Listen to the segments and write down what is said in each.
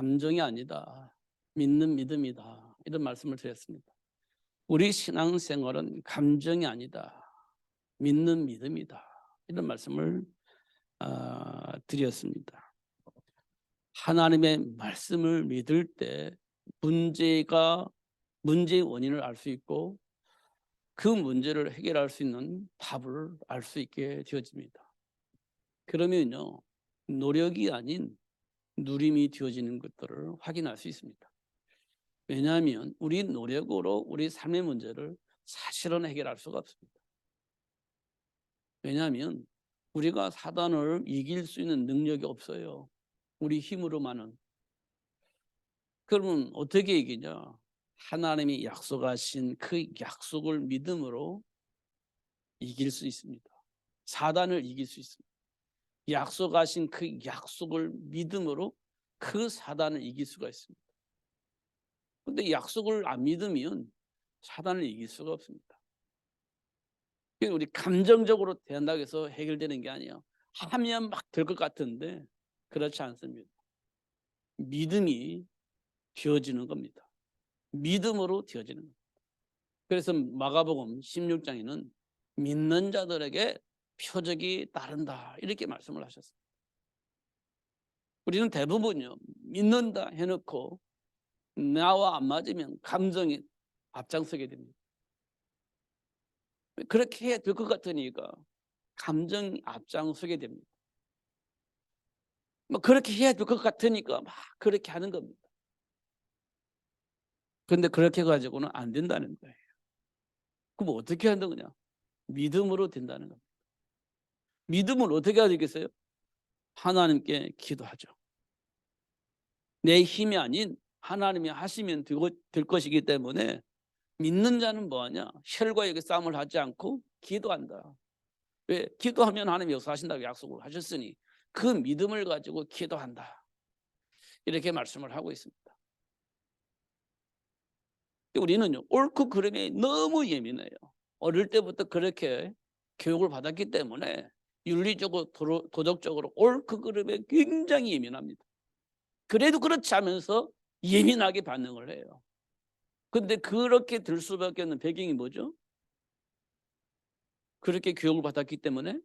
감정이 아니다. 믿는 믿음이다. 이런 말씀을 드렸습니다. 우리 신앙생활은 감정이 아니다. 믿는 믿음이다. 이런 말씀을 드렸습니다. 하나님의 말씀을 믿을 때 문제의 원인을 알 수 있고 그 문제를 해결할 수 있는 답을 알 수 있게 되어집니다. 그러면요, 노력이 아닌 누림이 되어지는 것들을 확인할 수 있습니다. 왜냐하면 우리 노력으로 우리 삶의 문제를 사실은 해결할 수가 없습니다. 왜냐하면 우리가 사단을 이길 수 있는 능력이 없어요. 우리 힘으로만은. 그러면 어떻게 이기냐? 하나님이 약속하신 그 약속을 믿음으로 이길 수 있습니다. 사단을 이길 수 있습니다. 약속하신 그 약속을 믿음으로 그 사단을 이길 수가 있습니다. 그런데 약속을 안 믿으면 사단을 이길 수가 없습니다. 우리 감정적으로 대한다고 해서 해결되는 게 아니에요. 하면 막 될 것 같은데 그렇지 않습니다. 믿음이 되어지는 겁니다. 믿음으로 되어지는 겁니다. 그래서 마가복음 16장에는 믿는 자들에게 표적이 따른다 이렇게 말씀을 하셨습니다. 우리는 대부분요, 믿는다 해놓고 나와 안 맞으면 감정이 앞장서게 됩니다. 그렇게 해야 될 것 같으니까 감정이 앞장서게 됩니다. 그렇게 해야 될 것 같으니까 막 그렇게 하는 겁니다. 그런데 그렇게 가지고는 안 된다는 거예요. 그럼 어떻게 한다는 거냐? 믿음으로 된다는 겁니다. 믿음을 어떻게 해야 되겠어요? 하나님께 기도하죠. 내 힘이 아닌 하나님이 하시면 될 것이기 때문에 믿는 자는 뭐하냐? 혈과 육의 싸움을 하지 않고 기도한다. 왜? 기도하면 하나님이 역사하신다고 약속을 하셨으니 그 믿음을 가지고 기도한다. 이렇게 말씀을 하고 있습니다. 우리는요, 옳고 그름에 너무 예민해요. 어릴 때부터 그렇게 교육을 받았기 때문에 윤리적으로 도덕적으로 옳고 그름에 굉장히 예민합니다. 그래도 그렇지 하면서 예민하게 반응을 해요. 근데 그렇게 될 수밖에 없는 배경이 뭐죠? 그렇게 교육을 받았기 때문에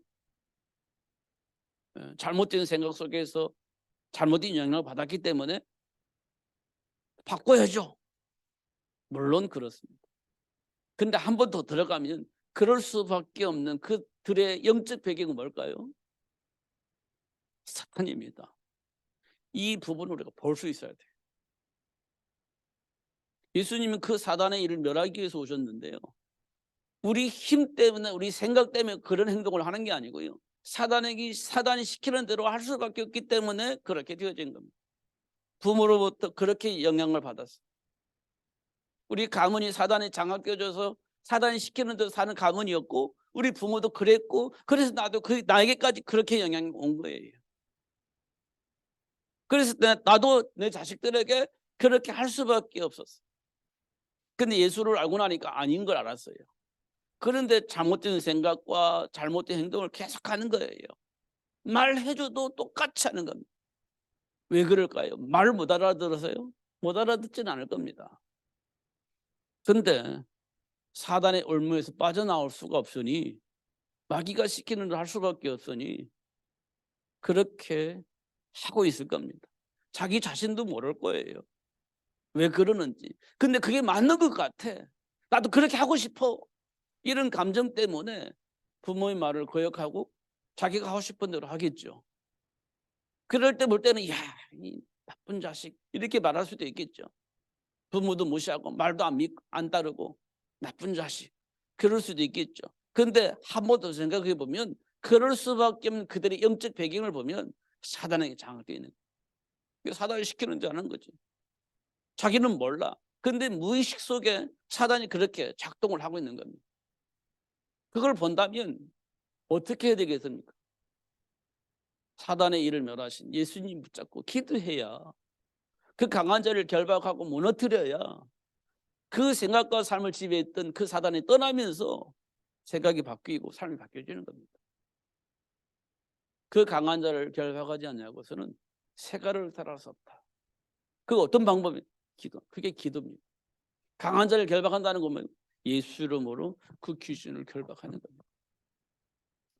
잘못된 생각 속에서 잘못된 영향을 받았기 때문에 바꿔야죠. 물론 그렇습니다. 근데 한 번 더 들어가면 그럴 수밖에 없는 그들의 영적 배경은 뭘까요? 사탄입니다. 이 부분을 우리가 볼 수 있어야 돼요. 예수님은 그 사단의 일을 멸하기 위해서 오셨는데요, 우리 힘 때문에 우리 생각 때문에 그런 행동을 하는 게 아니고요, 사단이 시키는 대로 할 수밖에 없기 때문에 그렇게 되어진 겁니다. 부모로부터 그렇게 영향을 받았어요. 우리 가문이 사단에 장악되어져서 사단이 시키는 대로 사는 가문이었고 우리 부모도 그랬고 그래서 나에게까지 그렇게 영향이 온 거예요. 그래서 나도 내 자식들에게 그렇게 할 수밖에 없었어요. 근데 예수를 알고 나니까 아닌 걸 알았어요. 그런데 잘못된 생각과 잘못된 행동을 계속하는 거예요. 말해줘도 똑같이 하는 겁니다. 왜 그럴까요? 말 못 알아들어서요? 못 알아듣지는 않을 겁니다. 그런데 사단의 올무에서 빠져나올 수가 없으니 마귀가 시키는 대로 할 수밖에 없으니 그렇게 하고 있을 겁니다. 자기 자신도 모를 거예요. 왜 그러는지. 근데 그게 맞는 것 같아. 나도 그렇게 하고 싶어. 이런 감정 때문에 부모의 말을 거역하고 자기가 하고 싶은 대로 하겠죠. 그럴 때 볼 때는 야, 이 나쁜 자식 이렇게 말할 수도 있겠죠. 부모도 무시하고 말도 안 따르고 나쁜 자식 그럴 수도 있겠죠. 그런데 한 번 더 생각해 보면 그럴 수밖에 없는 그들의 영적 배경을 보면 사단에게 장악되어 있는 거예요. 사단이 시키는 줄 아는 거지. 자기는 몰라. 근데 무의식 속에 사단이 그렇게 작동을 하고 있는 겁니다. 그걸 본다면 어떻게 해야 되겠습니까? 사단의 일을 멸하신 예수님 붙잡고 기도해야, 그 강한 자를 결박하고 무너뜨려야 그 생각과 삶을 지배했던 그 사단이 떠나면서 생각이 바뀌고 삶이 바뀌어지는 겁니다. 그 강한 자를 결박하지 않냐고서는 세가를 달할 수 없다. 그 어떤 방법이? 기도. 그게 기도입니다. 강한 자를 결박한다는 거면 예수 이름으로 그 귀신을 결박하는 겁니다.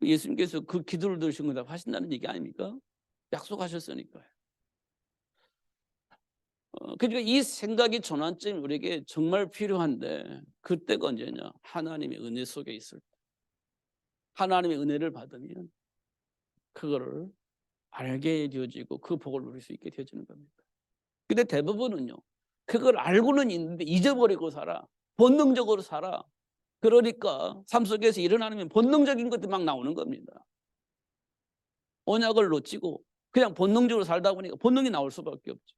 예수님께서 그 기도를 들으신 거다 하신다는 얘기 아닙니까? 약속하셨으니까요. 그러니까 이 생각이 전환점이 우리에게 정말 필요한데 그때가 언제냐? 하나님의 은혜 속에 있을 때. 하나님의 은혜를 받으면 그거를 알게 되어지고 그 복을 누릴 수 있게 되어지는 겁니다. 근데 대부분은요. 그걸 알고는 있는데 잊어버리고 살아. 본능적으로 살아. 그러니까 삶 속에서 일어나면 본능적인 것들 막 나오는 겁니다. 언약을 놓치고 그냥 본능적으로 살다 보니까 본능이 나올 수밖에 없죠.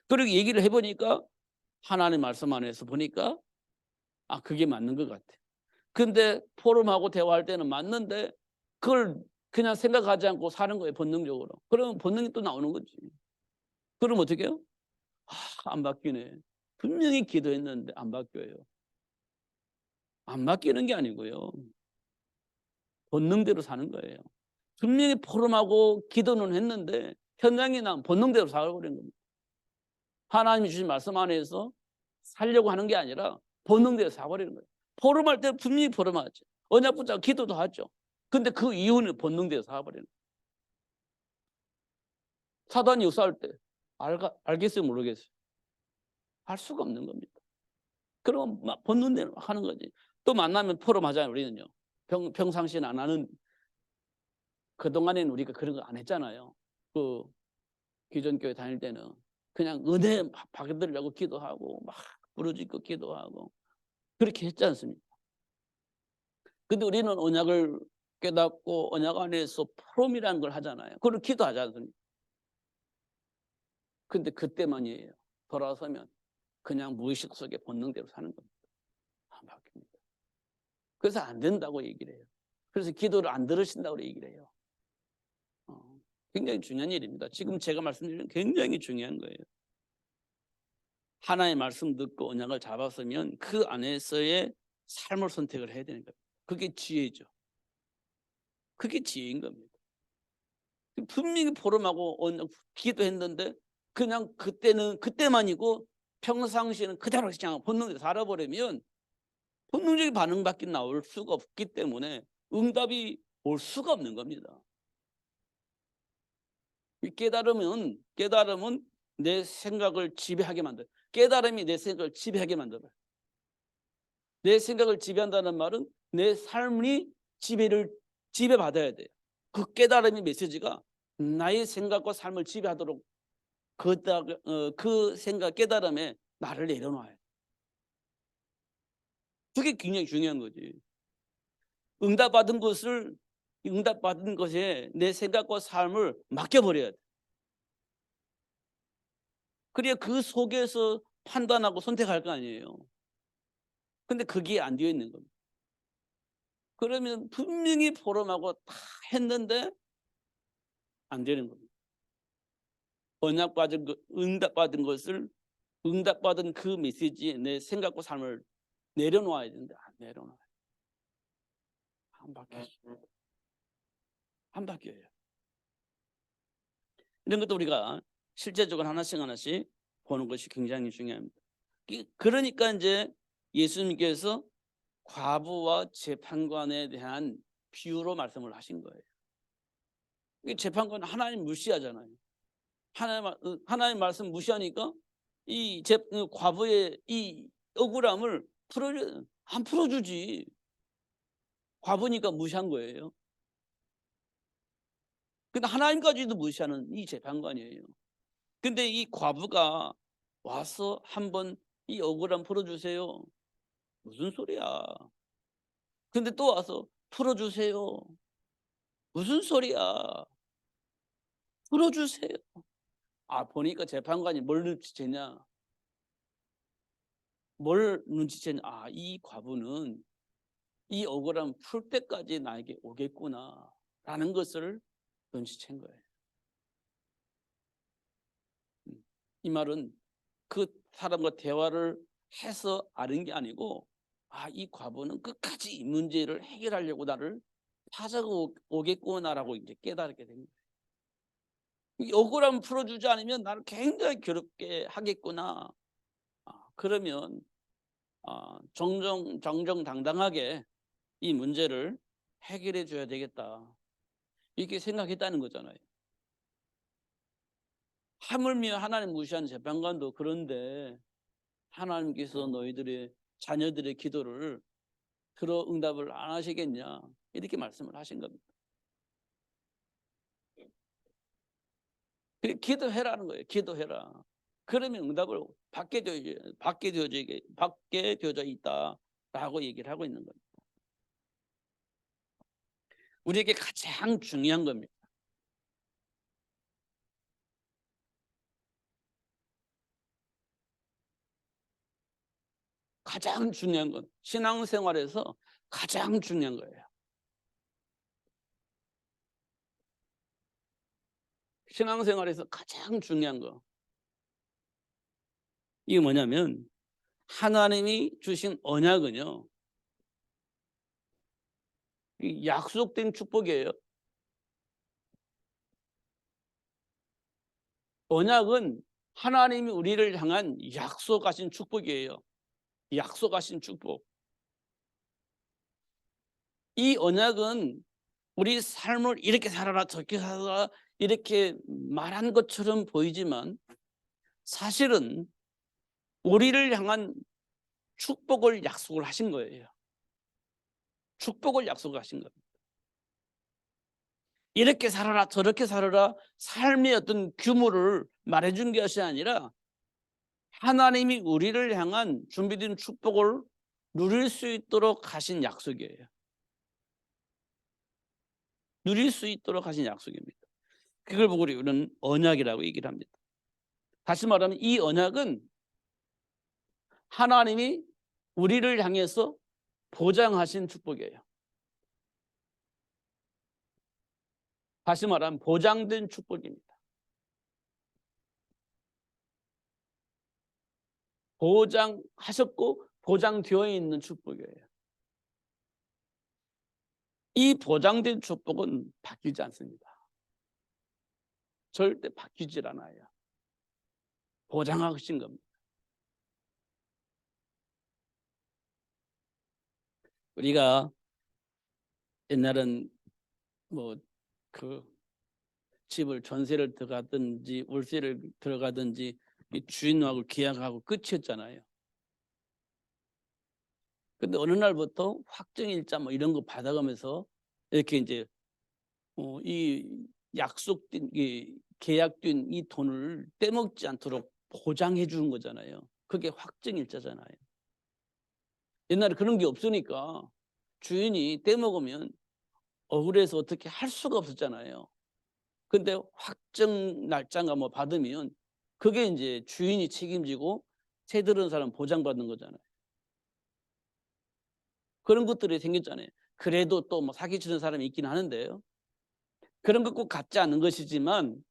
그리고 얘기를 해보니까 하나님 말씀 안에서 보니까 그게 맞는 것 같아. 근데 포럼하고 대화할 때는 맞는데 그걸 그냥 생각하지 않고 사는 거예요. 본능적으로. 그러면 본능이 또 나오는 거지. 그럼 어떻게 해요? 안 바뀌네. 분명히 기도했는데 안 바뀌어요. 안 바뀌는 게 아니고요. 본능대로 사는 거예요. 분명히 포럼하고 기도는 했는데 현장에 나면 본능대로 살아버리는 겁니다. 하나님이 주신 말씀 안에서 살려고 하는 게 아니라 본능대로 살아버리는 거예요. 포럼할 때 분명히 포럼하죠. 언약 붙잡고 기도도 하죠. 근데 그 이유는 본능대로 살아버리는 거예요. 사단이 역사할 때 알겠어요? 모르겠어요? 알 수가 없는 겁니다. 그럼 막 본능대로 하는 거지. 또 만나면 포럼하잖아요. 우리는요. 평상시는 안 하는, 그동안에는 우리가 그런 거 안 했잖아요. 그 기존교회 다닐 때는 그냥 은혜 받으려고 기도하고 막 부르짖고 기도하고 그렇게 했지 않습니까? 근데 우리는 언약을 깨닫고 언약 안에서 포럼이라는 걸 하잖아요. 그걸 기도하지 않습니까? 근데 그때만이에요. 돌아서면 그냥 무의식 속에 본능대로 사는 겁니다. 안 바뀝니다. 그래서 안 된다고 얘기를 해요. 그래서 기도를 안 들으신다고 얘기를 해요. 굉장히 중요한 일입니다. 지금 제가 말씀드리는 굉장히 중요한 거예요. 하나의 말씀 듣고 언약을 잡았으면 그 안에서의 삶을 선택을 해야 되는 겁니다. 그게 지혜죠. 그게 지혜인 겁니다. 분명히 포럼하고 언약 기도했는데 그냥 그때는 그때만이고 평상시에는 그대로 그냥 본능대로 살아버리면 본능적인 반응밖에 나올 수가 없기 때문에 응답이 올 수가 없는 겁니다. 깨달음은 내 생각을 지배하게 만들어요. 깨달음이 내 생각을 지배하게 만들어요. 내 생각을 지배한다는 말은 내 삶이 지배받아야 돼요. 그 깨달음의 메시지가 나의 생각과 삶을 지배하도록 그 생각 깨달음에 나를 내려놔요. 그게 굉장히 중요한 거지. 응답받은 것에 내 생각과 삶을 맡겨버려야 돼. 그래야 그 속에서 판단하고 선택할 거 아니에요. 근데 그게 안 되어 있는 겁니다. 그러면 분명히 포럼하고 다 했는데 안 되는 겁니다. 응답받은 그 메시지에 내 생각과 삶을 내려놓아야 되는데 안 내려놔요. 안 바뀌어요. 안 바뀌어요. 이런 것도 우리가 실제적으로 하나씩 보는 것이 굉장히 중요합니다. 그러니까 이제 예수님께서 과부와 재판관에 대한 비유로 말씀을 하신 거예요. 재판관은 하나님 무시하잖아요. 하나님 말씀 무시하니까 과부의 이 억울함을 안 풀어주지. 과부니까 무시한 거예요. 근데 하나님까지도 무시하는 이 재판관이에요. 근데 이 과부가 와서 한번 이 억울함 풀어주세요. 무슨 소리야. 근데 또 와서 풀어주세요. 무슨 소리야. 풀어주세요. 보니까 재판관이 뭘 눈치챘냐. 이 과부는 이 억울함 풀 때까지 나에게 오겠구나 라는 것을 눈치챈 거예요. 이 말은 그 사람과 대화를 해서 아는 게 아니고 이 과부는 끝까지 이 문제를 해결하려고 나를 찾아오겠구나라고 이제 깨달게 된 거예요. 이 억울함 풀어주지 않으면 나를 굉장히 괴롭게 하겠구나. 그러면 정정당당하게 이 문제를 해결해 줘야 되겠다. 이렇게 생각했다는 거잖아요. 하물며 하나님 무시하는 재판관도 그런데 하나님께서 너희들의 자녀들의 기도를 들어 응답을 안 하시겠냐, 이렇게 말씀을 하신 겁니다. 기도해라는 거예요. 기도해라. 그러면 응답을 받게 되어져 있다라고 얘기를 하고 있는 겁니다. 우리에게 가장 중요한 겁니다. 가장 중요한 건 신앙생활에서 가장 중요한 거예요. 신앙생활에서 가장 중요한 거, 이게 뭐냐면 하나님이 주신 언약은요, 이 약속된 축복이에요. 언약은 하나님이 우리를 향한 약속하신 축복이에요. 약속하신 축복. 이 언약은 우리 삶을 이렇게 살아라 저렇게 살아라 이렇게 말한 것처럼 보이지만 사실은 우리를 향한 축복을 약속을 하신 거예요. 축복을 약속하신 겁니다. 이렇게 살아라 저렇게 살아라 삶의 어떤 규모를 말해준 것이 아니라 하나님이 우리를 향한 준비된 축복을 누릴 수 있도록 하신 약속이에요. 누릴 수 있도록 하신 약속입니다. 그걸 보고 우리는 언약이라고 얘기를 합니다. 다시 말하면 이 언약은 하나님이 우리를 향해서 보장하신 축복이에요. 다시 말하면 보장된 축복입니다. 보장하셨고 보장되어 있는 축복이에요. 이 보장된 축복은 바뀌지 않습니다. 절대 바뀌질 않아요. 보장하신 겁니다. 우리가 옛날엔 그 집을 전세를 들어가든지 월세를 들어가든지 주인하고 계약하고 끝이었잖아요. 근데 어느 날부터 확정일자 이런 거 받아가면서 이렇게 이제 이 약속된 계약된 이 돈을 떼먹지 않도록 보장해 주는 거잖아요. 그게 확정일자잖아요. 옛날에 그런 게 없으니까 주인이 떼먹으면 억울해서 어떻게 할 수가 없었잖아요. 근데 확정 날짜가 받으면 그게 이제 주인이 책임지고 세 들은 사람 보장받는 거잖아요. 그런 것들이 생겼잖아요. 그래도 또 사기치는 사람이 있긴 하는데요. 그런 것 꼭 같지 않은 것이지만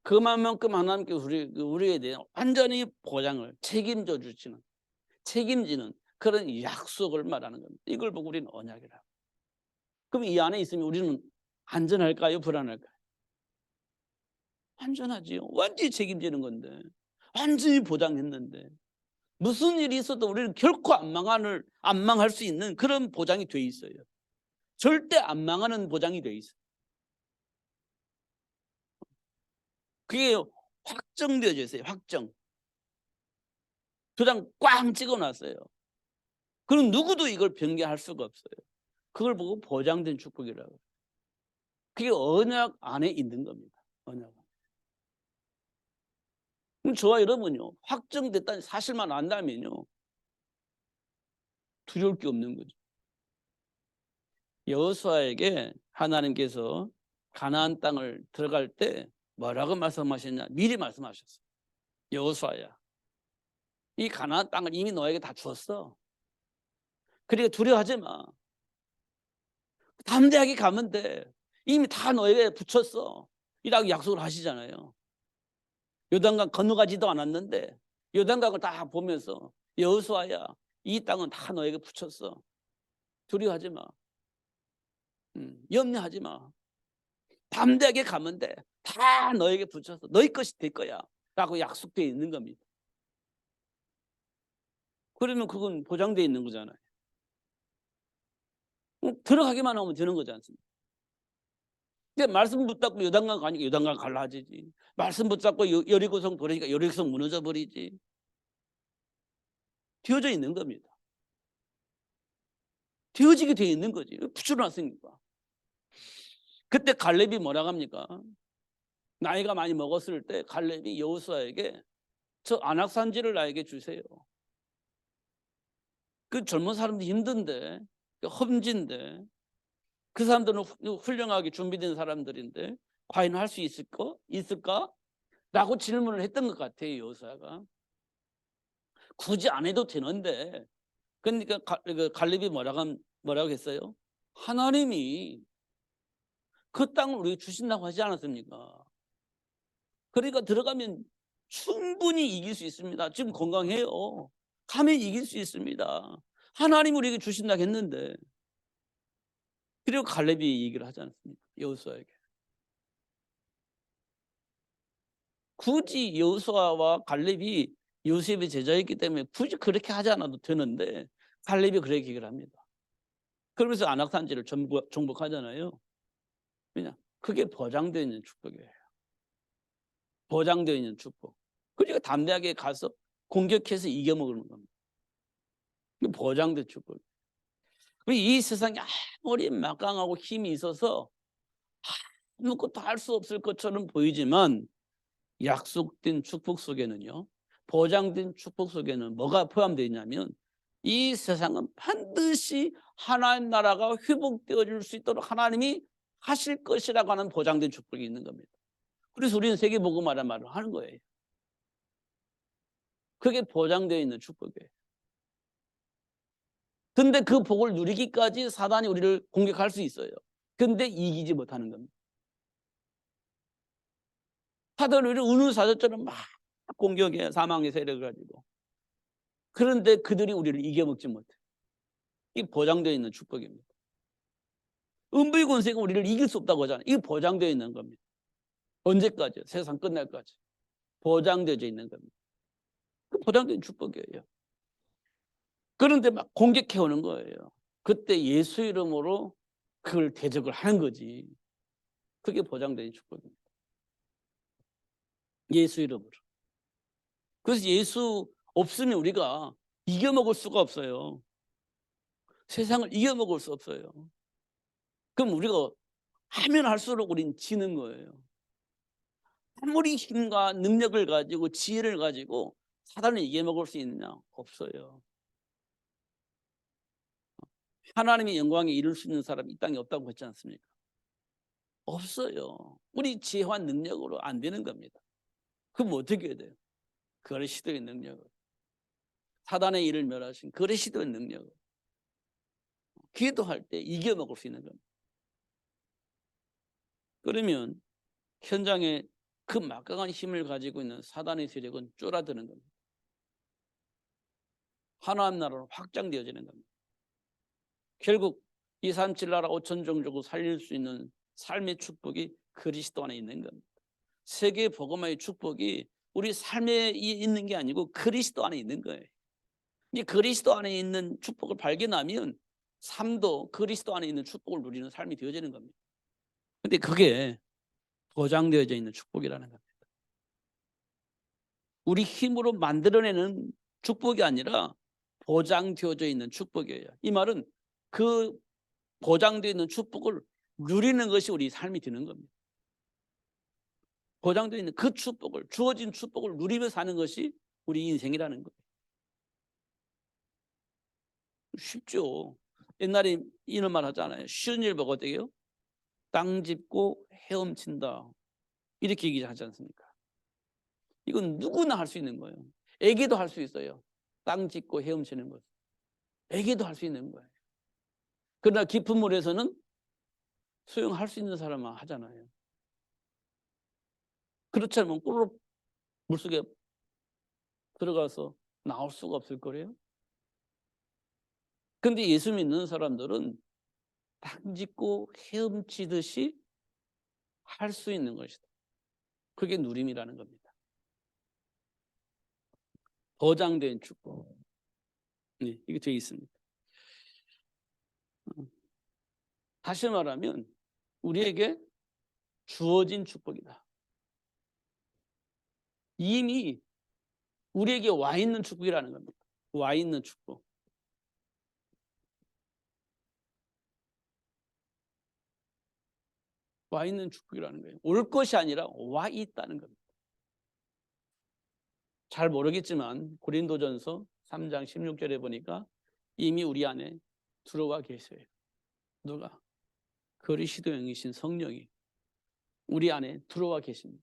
그만큼 하나님께서 우리에 대해 완전히 보장을 책임지는 그런 약속을 말하는 겁니다. 이걸 보고 우리는 언약이라고. 그럼 이 안에 있으면 우리는 안전할까요? 불안할까요? 안전하지요. 완전히 책임지는 건데. 완전히 보장했는데. 무슨 일이 있어도 우리는 결코 안 망할 수 있는 그런 보장이 돼 있어요. 절대 안 망하는 보장이 돼 있어요. 그게 확정되어져 있어요. 확정. 도장 꽝 찍어놨어요. 그럼 누구도 이걸 변경할 수가 없어요. 그걸 보고 보장된 축복이라고. 그게 언약 안에 있는 겁니다. 언약. 그럼 저와 여러분요, 확정됐다는 사실만 안다면요, 두려울 게 없는 거죠. 여호수아에게 하나님께서 가나안 땅을 들어갈 때 뭐라고 말씀하셨냐? 미리 말씀하셨어요. 여호수아야, 이 가나안 땅을 이미 너에게 다 주었어. 그러니까 두려워하지 마. 담대하게 가면 돼. 이미 다 너에게 붙였어. 이라고 약속을 하시잖아요. 요단강 건너가지도 않았는데 요단강을 다 보면서 여호수아야, 이 땅은 다 너에게 붙였어. 두려워하지 마. 염려하지 마. 담대하게 가면 돼. 다 너에게 붙여서 너희 것이 될 거야 라고 약속되어 있는 겁니다. 그러면 그건 보장되어 있는 거잖아요. 들어가기만 하면 되는 거지 않습니까? 근데 말씀 붙잡고 요단강 가니까 요단강 갈라지지. 말씀 붙잡고 여리고성 버리니까 여리고성 무너져 버리지. 되어져 있는 겁니다. 되어지게 되어 있는 거지. 붙여놨으니까. 그때 갈렙이 뭐라고 합니까? 나이가 많이 먹었을 때 갈렙이 여호수아에게 저 안악산지를 나에게 주세요. 그 젊은 사람도 힘든데, 험진데, 그 사람들은 훌륭하게 준비된 사람들인데 과연 할 수 있을까? 라고 질문을 했던 것 같아요. 여호수아가. 굳이 안 해도 되는데, 그러니까 갈렙이 뭐라고 했어요? 하나님이 그 땅을 우리에게 주신다고 하지 않았습니까? 그러니까 들어가면 충분히 이길 수 있습니다. 지금 건강해요. 가면 이길 수 있습니다. 하나님 우리에게 주신다고 했는데. 그리고 갈렙이 얘기를 하지 않습니까? 여호수아에게. 굳이 여호수아와 갈렙이 요셉의 제자였기 때문에 굳이 그렇게 하지 않아도 되는데 갈렙이 그렇게 얘기를 합니다. 그러면서 안악산지를 정복하잖아요. 그냥 그게 보장되어 있는 축복이에요. 보장되어 있는 축복. 그러니까 담대하게 가서 공격해서 이겨먹는 겁니다. 보장된 축복. 이 세상이 아무리 막강하고 힘이 있어서 아무것도 할 수 없을 것처럼 보이지만 약속된 축복 속에는요, 보장된 축복 속에는 뭐가 포함되어 있냐면 이 세상은 반드시 하나님 나라가 회복되어질 수 있도록 하나님이 하실 것이라고 하는 보장된 축복이 있는 겁니다. 그래서 우리는 세계복음화라는 말을 하는 거예요. 그게 보장되어 있는 축복이에요. 근데 그 복을 누리기까지 사단이 우리를 공격할 수 있어요. 근데 이기지 못하는 겁니다. 사단이 우리를 은우사자처럼 막 공격해, 사망의 세력을 가지고. 그런데 그들이 우리를 이겨먹지 못해. 이 보장되어 있는 축복입니다. 음부의 권세가 우리를 이길 수 없다고 하잖아요. 이게 보장되어 있는 겁니다. 언제까지요? 세상 끝날까지. 보장되어 있는 겁니다. 그 보장된 축복이에요. 그런데 막 공격해 오는 거예요. 그때 예수 이름으로 그걸 대적을 하는 거지. 그게 보장된 축복입니다. 예수 이름으로. 그래서 예수 없으면 우리가 이겨먹을 수가 없어요. 세상을 이겨먹을 수 없어요. 그럼 우리가 하면 할수록 우린 지는 거예요. 아무리 힘과 능력을 가지고 지혜를 가지고 사단을 이겨먹을 수 있느냐? 없어요. 하나님의 영광에 이룰 수 있는 사람이 이 땅에 없다고 했지 않습니까? 없어요. 우리 지혜와 능력으로 안 되는 겁니다. 그럼 어떻게 해야 돼요? 그리스도의 능력으로. 사단의 일을 멸하신 그리스도의 능력으로. 기도할 때 이겨먹을 수 있는 겁니다. 그러면 현장에 그 막강한 힘을 가지고 있는 사단의 세력은 쫄아드는 겁니다. 하나님 나라로 확장되어지는 겁니다. 결국 237 나라 5천 종족을 살릴 수 있는 삶의 축복이 그리스도 안에 있는 겁니다. 세계 복음화의 축복이 우리 삶에 있는 게 아니고 그리스도 안에 있는 거예요. 이 그리스도 안에 있는 축복을 발견하면 삶도 그리스도 안에 있는 축복을 누리는 삶이 되어지는 겁니다. 근데 그게 보장되어져 있는 축복이라는 겁니다. 우리 힘으로 만들어내는 축복이 아니라 보장되어져 있는 축복이에요. 이 말은 그 보장되어 있는 축복을 누리는 것이 우리 삶이 되는 겁니다. 보장되어 있는 그 축복을, 주어진 축복을 누리며 사는 것이 우리 인생이라는 거예요. 쉽죠. 옛날에 이런 말 하잖아요. 쉬운 일 보고 어때요? 땅 짚고 헤엄친다. 이렇게 얘기하지 않습니까? 이건 누구나 할 수 있는 거예요. 애기도 할 수 있어요. 땅 짚고 헤엄치는 것. 애기도 할 수 있는 거예요. 그러나 깊은 물에서는 수영할 수 있는 사람만 하잖아요. 그렇지 않으면 꿀로 물속에 들어가서 나올 수가 없을 거래요. 근데 예수 믿는 사람들은 땅 짚고 헤엄치듯이 할 수 있는 것이다. 그게 누림이라는 겁니다. 보장된 축복. 네, 이게 되어 있습니다. 다시 말하면 우리에게 주어진 축복이다. 이미 우리에게 와 있는 축복이라는 겁니다. 와 있는 축복. 와 있는 축복이라는 거예요. 올 것이 아니라 와 있다는 겁니다. 잘 모르겠지만 고린도전서 3장 16절에 보니까 이미 우리 안에 들어와 계세요. 누가? 그리스도 영이신 성령이 우리 안에 들어와 계십니다.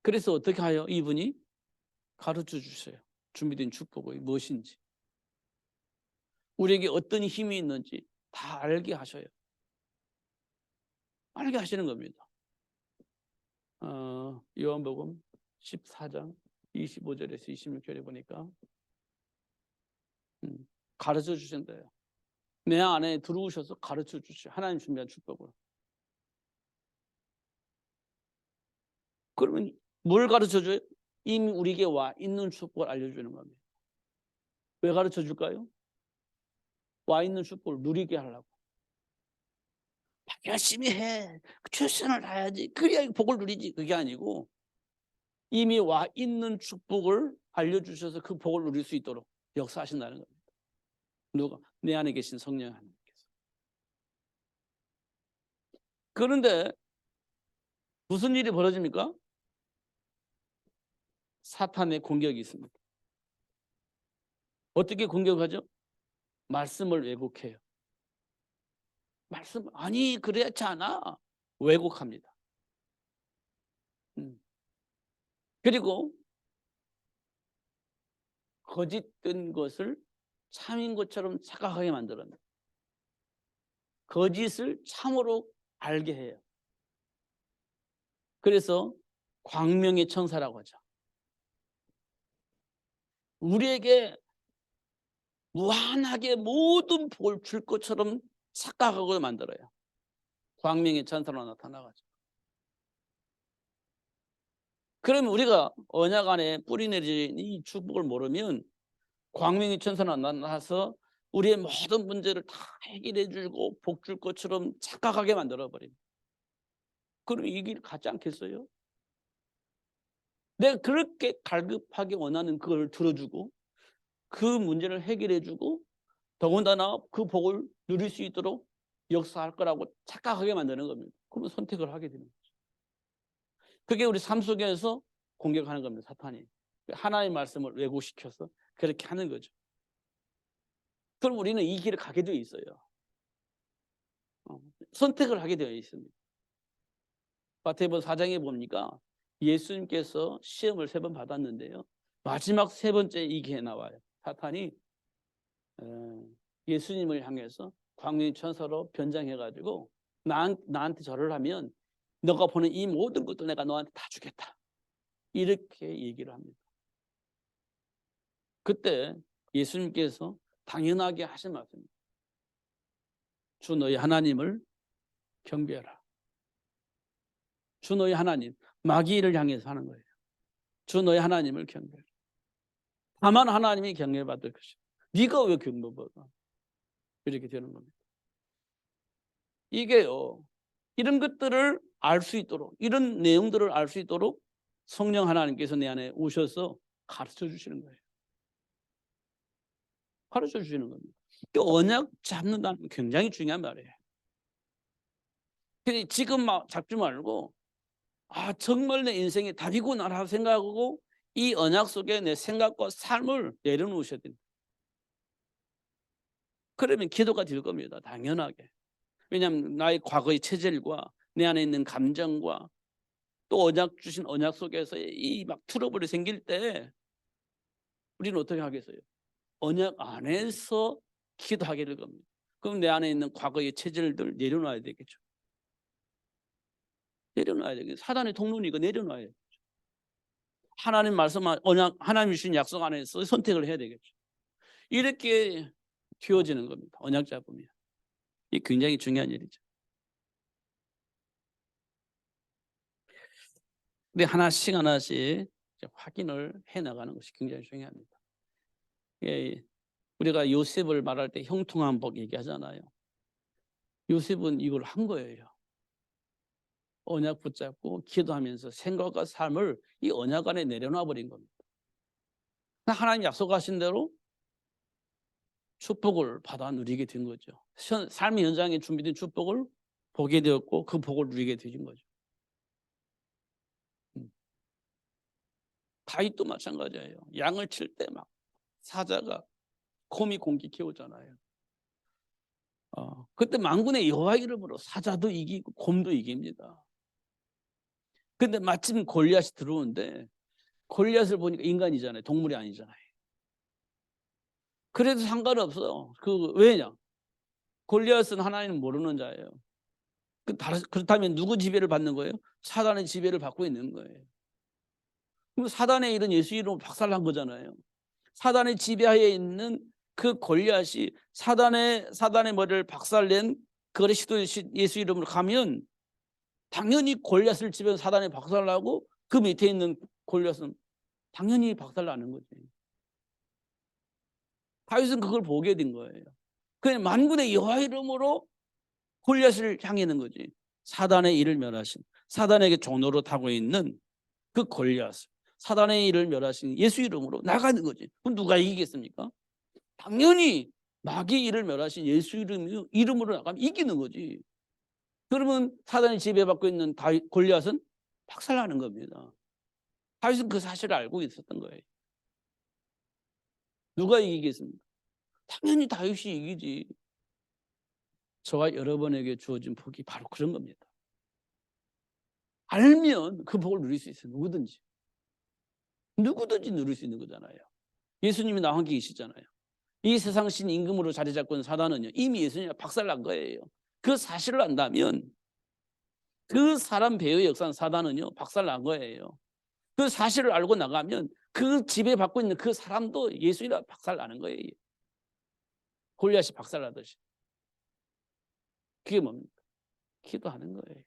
그래서 어떻게 하여 이분이 가르쳐 주세요. 준비된 축복이 무엇인지. 우리에게 어떤 힘이 있는지 다 알게 하셔요. 알게 하시는 겁니다. 요한복음 14장 25절에서 26절에 보니까 가르쳐 주신대요. 내 안에 들어오셔서 가르쳐 주시오. 하나님 준비한 축복을. 그러면 뭘 가르쳐 줘요? 이미 우리에게 와 있는 축복을 알려주는 겁니다. 왜 가르쳐 줄까요? 와 있는 축복을 누리게 하려고. 열심히 해. 최선을 다해야지. 그래야 복을 누리지. 그게 아니고 이미 와 있는 축복을 알려주셔서 그 복을 누릴 수 있도록 역사하신다는 겁니다. 누가? 내 안에 계신 성령 하나님께서. 그런데 무슨 일이 벌어집니까? 사탄의 공격이 있습니다. 어떻게 공격하죠? 말씀을 왜곡해요. 말씀 아니 그렇지 않아. 왜곡합니다. 그리고 거짓된 것을 참인 것처럼 착각하게 만들어요. 거짓을 참으로 알게 해요. 그래서 광명의 천사라고 하죠. 우리에게 무한하게 모든 복을 줄 것처럼 착각하고 만들어요. 광명의 천사로 나타나가지고. 그러면 우리가 언약 안에 뿌리내린 이 축복을 모르면 광명의 천사로 나타나서 우리의 모든 문제를 다 해결해 주고 복 줄 것처럼 착각하게 만들어버립니다. 그럼 이 길 가지 않겠어요? 내가 그렇게 갈급하게 원하는 그걸 들어주고 그 문제를 해결해 주고 더군다나 그 복을 누릴 수 있도록 역사할 거라고 착각하게 만드는 겁니다. 그러면 선택을 하게 되는 거죠. 그게 우리 삶 속에서 공격하는 겁니다. 사탄이. 하나님의 말씀을 왜곡시켜서 그렇게 하는 거죠. 그럼 우리는 이 길을 가게 되어 있어요. 선택을 하게 되어 있습니다. 마태복음 4장에 보니까 예수님께서 시험을 3번 받았는데요. 마지막 3번째 이 기회에 나와요. 사탄이 예수님을 향해서 광명의 천사로 변장해가지고 나한테 절을 하면 너가 보는 이 모든 것도 내가 너한테 다 주겠다. 이렇게 얘기를 합니다. 그때 예수님께서 당연하게 하신 말씀입니다. 주 너희 하나님을 경배하라. 주 너희 하나님, 마귀를 향해서 하는 거예요. 주 너희 하나님을 경배하라. 다만 하나님이 경배받을 것이다. 네가 왜 경배받아? 이렇게 되는 겁니다. 이게요. 이런 것들을 알 수 있도록 이런 내용들을 알 수 있도록 성령 하나님께서 내 안에 오셔서 가르쳐 주시는 거예요. 가르쳐 주시는 겁니다. 언약 잡는다는 건 굉장히 중요한 말이에요. 근데 지금 막 잡지 말고 정말 내 인생의 답이구나 생각하고 이 언약 속에 내 생각과 삶을 내려놓으셔야 됩니다. 그러면 기도가 될 겁니다. 당연하게. 왜냐하면 나의 과거의 체질과 내 안에 있는 감정과 또 언약 주신 언약 속에서 이 막 트러블이 생길 때 우리는 어떻게 하겠어요? 언약 안에서 기도하게 될 겁니다. 그럼 내 안에 있는 과거의 체질들 내려놔야 되겠죠. 내려놔야 되겠죠. 사단의 통로니까 내려놔야 되겠죠. 하나님 말씀, 언약, 하나님 주신 약속 안에서 선택을 해야 되겠죠. 이렇게 되어지는 겁니다. 언약 잡으면. 이게 굉장히 중요한 일이죠. 근데 하나씩 하나씩 확인을 해 나가는 것이 굉장히 중요합니다. 예, 우리가 요셉을 말할 때 형통한 복 얘기하잖아요. 요셉은 이걸 한 거예요. 언약 붙잡고 기도하면서 생각과 삶을 이 언약 안에 내려놔 버린 겁니다. 하나님 약속하신 대로 축복을 받아 누리게 된 거죠. 삶의 현장에 준비된 축복을 보게 되었고 그 복을 누리게 되신 거죠. 다윗도 마찬가지예요. 양을 칠 때 막 사자가 곰이 공격해 오잖아요. 그때 만군의 여호와 이름으로 사자도 이기고 곰도 이깁니다. 근데 마침 골리앗이 들어오는데 골리앗을 보니까 인간이잖아요. 동물이 아니잖아요. 그래도 상관없어요. 왜냐? 골리앗은 하나님을 모르는 자예요. 그렇다면 누구 지배를 받는 거예요? 사단의 지배를 받고 있는 거예요. 그럼 사단의 일은 예수 이름으로 박살난 거잖아요. 사단의 지배하에 있는 그 골리앗이 사단의 머리를 박살낸 그거를 예수 이름으로 가면 당연히 골리앗을 지배한 사단이 박살나고 그 밑에 있는 골리앗은 당연히 박살나는 거지. 다윗은 그걸 보게 된 거예요. 그냥 만군의 여호와 이름으로 골리앗을 향하는 거지. 사단의 일을 멸하신, 사단에게 종로로 타고 있는 그 골리앗을, 사단의 일을 멸하신 예수 이름으로 나가는 거지. 그럼 누가 이기겠습니까? 당연히 마귀의 일을 멸하신 예수 이름으로 나가면 이기는 거지. 그러면 사단이 지배받고 있는 골리앗은 박살나는 겁니다. 다윗은 그 사실을 알고 있었던 거예요. 누가 이기겠습니까? 당연히 다윗이 이기지. 저와 여러분에게 주어진 복이 바로 그런 겁니다. 알면 그 복을 누릴 수 있어요. 누구든지 누릴 수 있는 거잖아요. 예수님이 나와 함께 계시잖아요. 이 세상 신 임금으로 자리 잡고 있는 사단은요, 이미 예수님이 박살난 거예요. 그 사실을 안다면 그 사람 배후의 역사는 사단은요 박살난 거예요. 그 사실을 알고 나가면 그 지배받고 있는 그 사람도 예수님이 박살나는 거예요. 골리앗이 박살나듯이. 그게 뭡니까? 기도하는 거예요.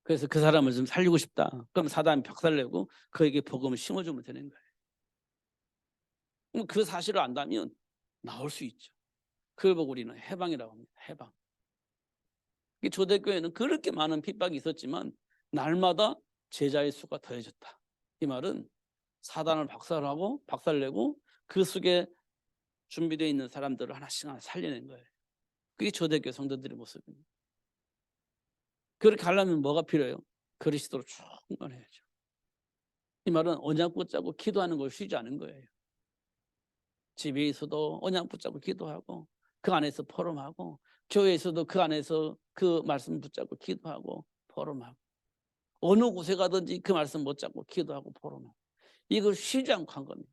그래서 그 사람을 좀 살리고 싶다. 그럼 사단이 박살내고 그에게 복음을 심어주면 되는 거예요. 그럼 그 사실을 안다면 나올 수 있죠. 그걸 보고 우리는 해방이라고 합니다. 해방. 초대교회는 그렇게 많은 핍박이 있었지만 날마다 제자의 수가 더해졌다. 이 말은 사단을 박살내고 그 속에 준비되어 있는 사람들을 하나씩 살려낸 거예요. 그게 초대교회 성도들의 모습입니다. 그렇게 하려면 뭐가 필요해요? 그리스도로 충만해야죠. 이 말은 언약 붙잡고 기도하는 걸 쉬지 않은 거예요. 집에서도 언약 붙잡고 기도하고 그 안에서 포럼하고 교회에서도 그 안에서 그 말씀 붙잡고 기도하고 포럼하고 어느 곳에 가든지 그 말씀 붙잡고 기도하고 포럼하고 이걸 쉬지 않고 한 겁니다.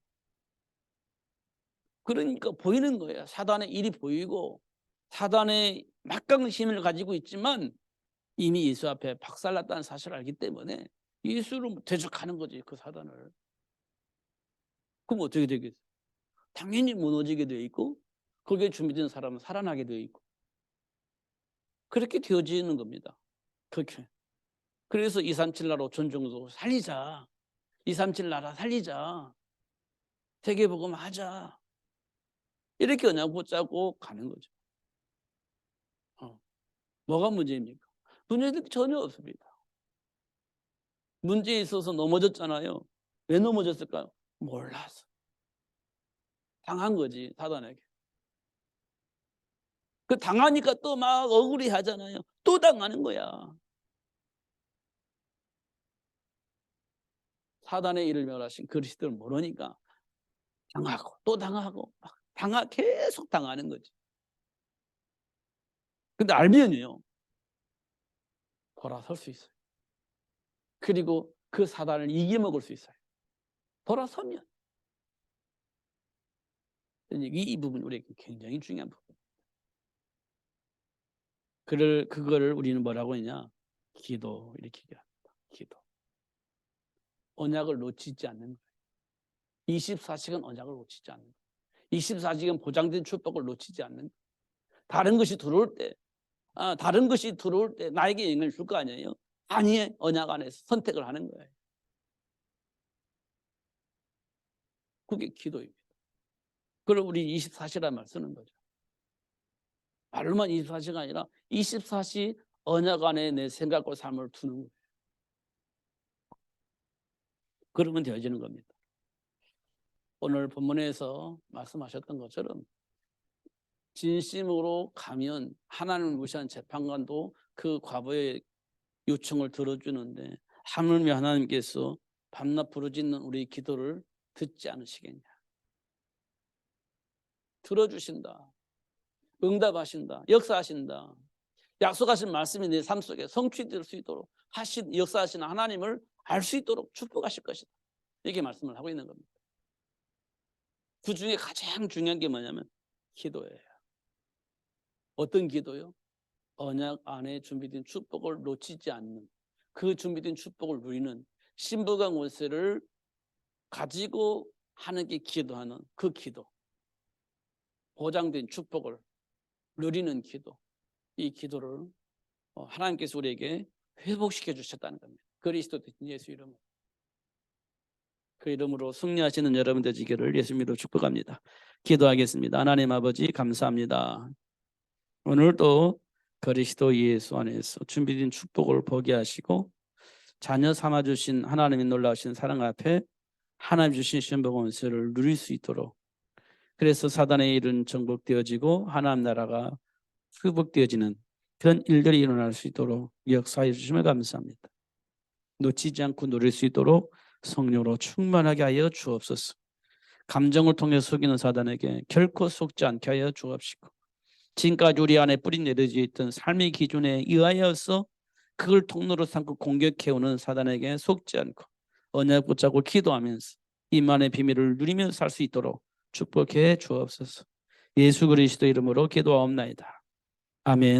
그러니까 보이는 거예요. 사단의 일이 보이고 사단의 막강한 힘을 가지고 있지만 이미 예수 앞에 박살났다는 사실을 알기 때문에 예수를 대적하는 거지 그 사단을. 그럼 어떻게 되겠어요? 당연히 무너지게 되어 있고 거기에 준비된 사람은 살아나게 되어 있고 그렇게 되어지는 겁니다. 그렇게. 그래서 237 나라 전종도 살리자. 237 나라 살리자. 세계복음 하자. 이렇게 언약 붙잡고 가는 거죠. 뭐가 문제입니까? 문제는 전혀 없습니다. 문제에 있어서 넘어졌잖아요. 왜 넘어졌을까요? 몰라서. 당한 거지 사단에게. 그 당하니까 또 막 억울해 하잖아요. 또 당하는 거야. 사단의 일을 멸하신 그리스도를 모르니까 당하고 또 당하고 계속 당하는 거지. 근데 알면요 돌아설 수 있어요. 그리고 그 사단을 이겨먹을 수 있어요. 돌아서면. 이 부분 우리에게 굉장히 중요한 부분. 그거를 우리는 뭐라고 했냐? 기도 이렇게 얘기합니다. 기도. 언약을 놓치지 않는 거예요. 24시간 언약을 놓치지 않는 거예요. 24시간 보장된 축복을 놓치지 않는 거예요. 다른 것이 들어올 때 나에게 영향을 줄 거 아니에요. 아니의 언약 안에서 선택을 하는 거예요. 그게 기도입니다. 그걸 우리 24시란 말 쓰는 거죠. 말로만 24시가 아니라 24시 언약 안에 내 생각과 삶을 두는 거예요. 그러면 되어지는 겁니다. 오늘 본문에서 말씀하셨던 것처럼 진심으로 가면 하나님을 무시한 재판관도 그 과거의 요청을 들어주는데 하물며 하나님께서 밤낮 부르짖는 우리 기도를 듣지 않으시겠냐. 들어주신다. 응답하신다. 역사하신다. 약속하신 말씀이 내 삶 속에 성취될 수 있도록 하신 역사하신 하나님을 알 수 있도록 축복하실 것이다. 이렇게 말씀을 하고 있는 겁니다. 그 중에 가장 중요한 게 뭐냐면 기도예요. 어떤 기도요? 언약 안에 준비된 축복을 놓치지 않는, 그 준비된 축복을 누리는 신부강 원세를 가지고 하는 게 기도하는 그 기도, 보장된 축복을 누리는 기도, 이 기도를 하나님께서 우리에게 회복시켜 주셨다는 겁니다. 그리스도 대신 예수 이름으로. 그 이름으로 승리하시는 여러분 되시기를 예수님으로 축복합니다. 기도하겠습니다. 하나님 아버지 감사합니다. 오늘도 그리스도 예수 안에서 준비된 축복을 보게 하시고 자녀 삼아주신 하나님의 놀라우신 사랑 앞에 하나님 주신 신복한 은혜를 누릴 수 있도록, 그래서 사단의 일은 정복되어지고 하나님 나라가 회복되어지는 그런 일들이 일어날 수 있도록 역사해 주심을 감사합니다. 놓치지 않고 누릴 수 있도록 성령으로 충만하게 하여 주옵소서. 감정을 통해 속이는 사단에게 결코 속지 않게 하여 주옵시고, 지금까지 우리 안에 뿌리 내려져 있던 삶의 기준에 의하여서 그걸 통로로 삼고 공격해오는 사단에게 속지 않고 언약 붙잡고 기도하면서 이만의 비밀을 누리며 살 수 있도록 축복해 주옵소서. 예수 그리스도 이름으로 기도하옵나이다. 아멘.